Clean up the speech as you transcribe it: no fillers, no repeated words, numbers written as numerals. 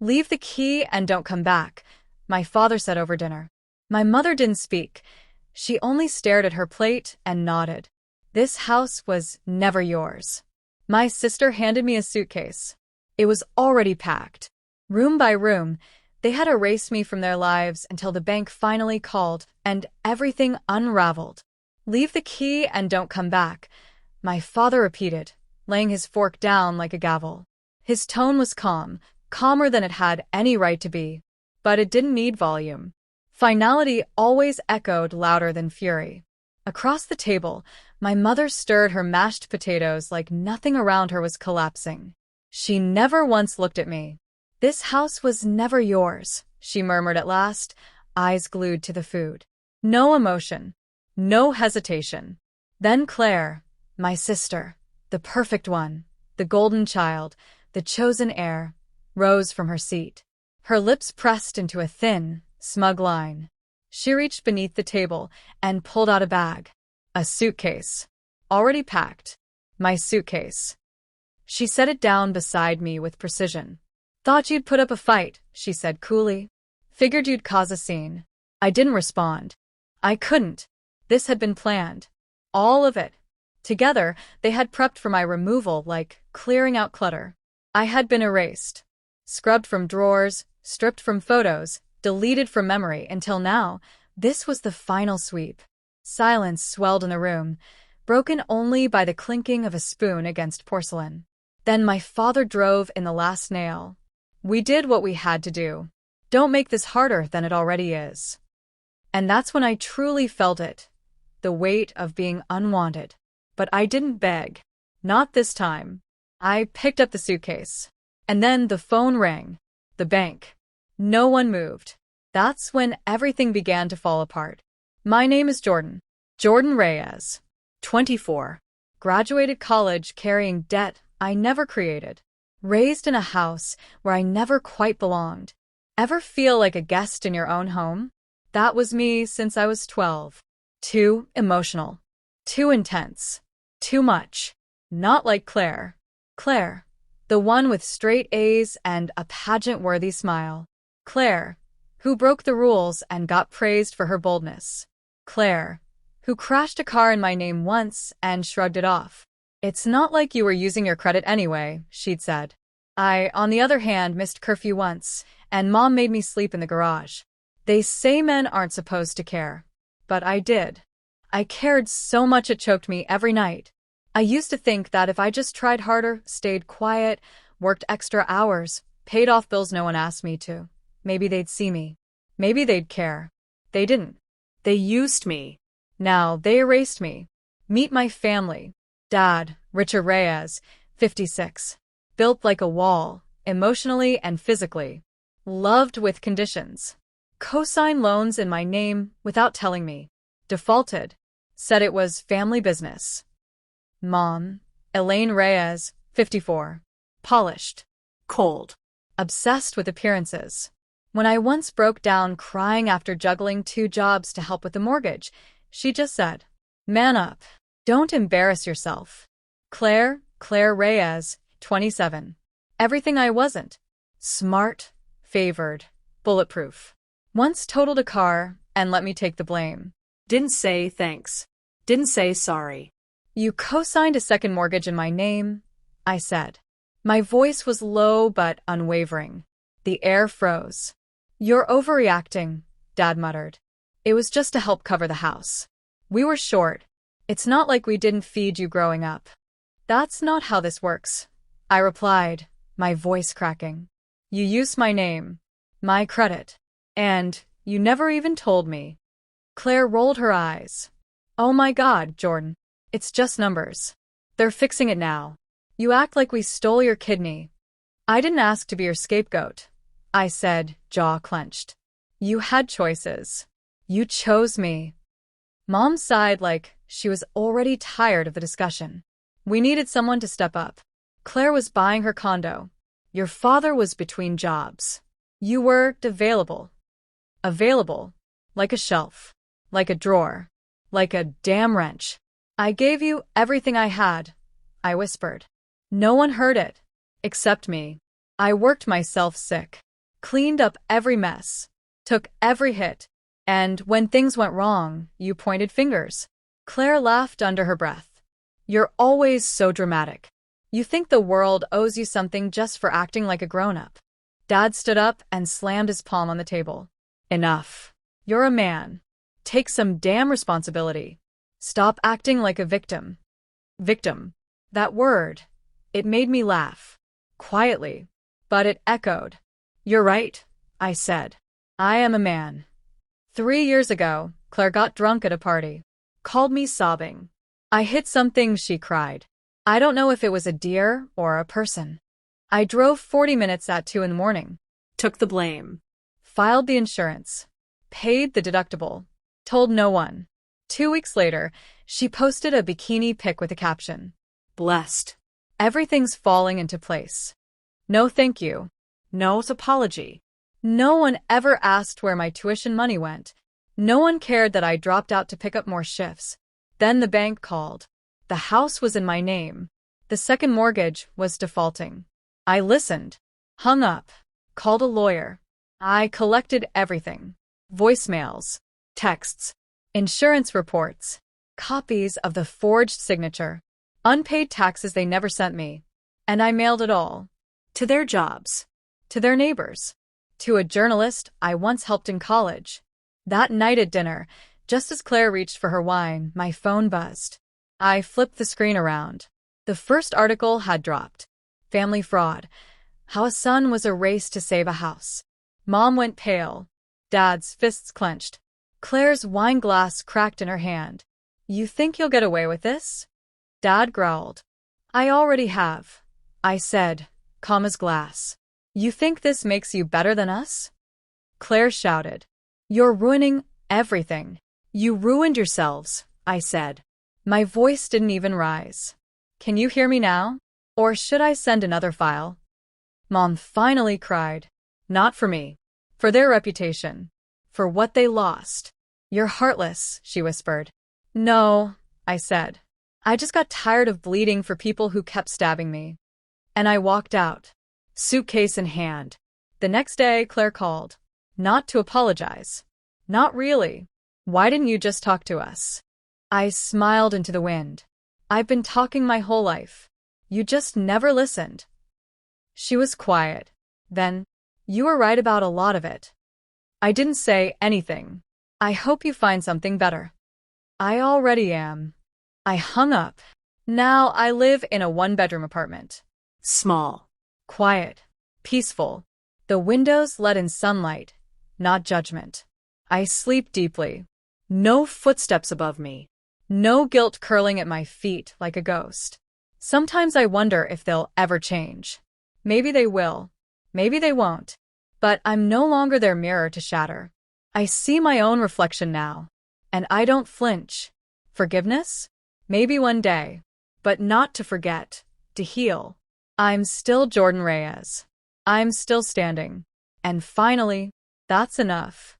Leave the key and don't come back, my father said over dinner. My mother didn't speak. She only stared at her plate and nodded. This house was never yours. My sister handed me a suitcase. It was already packed. Room by room, they had erased me from their lives until the bank finally called and everything unraveled. Leave the key and don't come back, my father repeated, laying his fork down like a gavel. His tone was calm, calmer than it had any right to be. But it didn't need volume. Finality always echoed louder than fury. Across the table, my mother stirred her mashed potatoes like nothing around her was collapsing. She never once looked at me. This house was never yours, she murmured at last, eyes glued to the food. No emotion. No hesitation. Then Claire, my sister, the perfect one, the golden child, the chosen heir, rose from her seat. Her lips pressed into a thin, smug line. She reached beneath the table and pulled out a bag. A suitcase. Already packed. My suitcase. She set it down beside me with precision. Thought you'd put up a fight, she said coolly. Figured you'd cause a scene. I didn't respond. I couldn't. This had been planned. All of it. Together, they had prepped for my removal like clearing out clutter. I had been erased. Scrubbed from drawers, stripped from photos, deleted from memory until now, this was the final sweep. Silence swelled in the room, broken only by the clinking of a spoon against porcelain. Then my father drove in the last nail. We did what we had to do. Don't make this harder than it already is. And that's when I truly felt it. The weight of being unwanted. But I didn't beg. Not this time. I picked up the suitcase. And then the phone rang. The bank. No one moved. That's when everything began to fall apart. My name is Jordan. Jordan Reyes. 24. Graduated college carrying debt I never created. Raised in a house where I never quite belonged. Ever feel like a guest in your own home? That was me since I was 12. Too emotional. Too intense. Too much. Not like Claire. Claire. The one with straight A's and a pageant-worthy smile. Claire, who broke the rules and got praised for her boldness. Claire, who crashed a car in my name once and shrugged it off. It's not like you were using your credit anyway, she'd said. I, on the other hand, missed curfew once, and Mom made me sleep in the garage. They say men aren't supposed to care. But I did. I cared so much it choked me every night. I used to think that if I just tried harder, stayed quiet, worked extra hours, paid off bills no one asked me to, maybe they'd see me. Maybe they'd care. They didn't. They used me. Now they erased me. Meet my family. Dad, Richard Reyes, 56. Built like a wall, emotionally and physically. Loved with conditions. Co-signed loans in my name without telling me. Defaulted. Said it was family business. Mom, Elaine Reyes, 54. Polished. Cold. Obsessed with appearances. When I once broke down crying after juggling 2 jobs to help with the mortgage, she just said, "Man up. Don't embarrass yourself." Claire Reyes, 27. Everything I wasn't. Smart, favored, bulletproof. Once totaled a car and let me take the blame. Didn't say thanks. Didn't say sorry. You co-signed a second mortgage in my name, I said. My voice was low but unwavering. The air froze. You're overreacting, Dad muttered. It was just to help cover the house. We were short. It's not like we didn't feed you growing up. That's not how this works, I replied, my voice cracking. You used my name, my credit, and you never even told me. Claire rolled her eyes. Oh my God, Jordan. It's just numbers. They're fixing it now. You act like we stole your kidney. I didn't ask to be your scapegoat, I said, jaw clenched. You had choices. You chose me. Mom sighed like she was already tired of the discussion. We needed someone to step up. Claire was buying her condo. Your father was between jobs. You were available. Available. Like a shelf. Like a drawer. Like a damn wrench. I gave you everything I had, I whispered. No one heard it. Except me. I worked myself sick. cleaned up every mess, took every hit, and when things went wrong, you pointed fingers. Claire laughed under her breath. You're always so dramatic. You think the world owes you something just for acting like a grown-up. Dad stood up and slammed his palm on the table. Enough. You're a man. Take some damn responsibility. Stop acting like a victim. Victim. That word. It made me laugh. Quietly. But it echoed. You're right, I said. I am a man. 3 years ago, Claire got drunk at a party. Called me sobbing. I hit something, she cried. I don't know if it was a deer or a person. I drove 40 minutes at 2 in the morning. Took the blame. Filed the insurance. Paid the deductible. Told no one. 2 weeks later, she posted a bikini pic with a caption. Blessed. Everything's falling into place. No thank you. No apology. No one ever asked where my tuition money went. No one cared that I dropped out to pick up more shifts. Then the bank called. The house was in my name. The second mortgage was defaulting. I listened. Hung up. Called a lawyer. I collected everything. Voicemails. Texts. Insurance reports. Copies of the forged signature. Unpaid taxes they never sent me. And I mailed it all. To their jobs. To their neighbors. To a journalist I once helped in college. That night at dinner, just as Claire reached for her wine, my phone buzzed. I flipped the screen around. The first article had dropped. Family fraud. How a son was erased to save a house. Mom went pale. Dad's fists clenched. Claire's wine glass cracked in her hand. You think you'll get away with this? Dad growled. I already have, I said, calm as glass. You think this makes you better than us? Claire shouted. You're ruining everything. You ruined yourselves, I said. My voice didn't even rise. Can you hear me now? Or should I send another file? Mom finally cried. Not for me. For their reputation. For what they lost. You're heartless, she whispered. No, I said. I just got tired of bleeding for people who kept stabbing me. And I walked out. Suitcase in hand. The next day, Claire called. Not to apologize. Not really. Why didn't you just talk to us? I smiled into the wind. I've been talking my whole life. You just never listened. She was quiet. Then, you were right about a lot of it. I didn't say anything. I hope you find something better. I already am. I hung up. Now I live in a one-bedroom apartment. Small. Quiet. Peaceful. The windows let in sunlight, not judgment. I sleep deeply. No footsteps above me. No guilt curling at my feet like a ghost. Sometimes I wonder if they'll ever change. Maybe they will. Maybe they won't. But I'm no longer their mirror to shatter. I see my own reflection now. And I don't flinch. Forgiveness? Maybe one day. But not to forget. To heal. I'm still Jordan Reyes. I'm still standing. And finally, that's enough.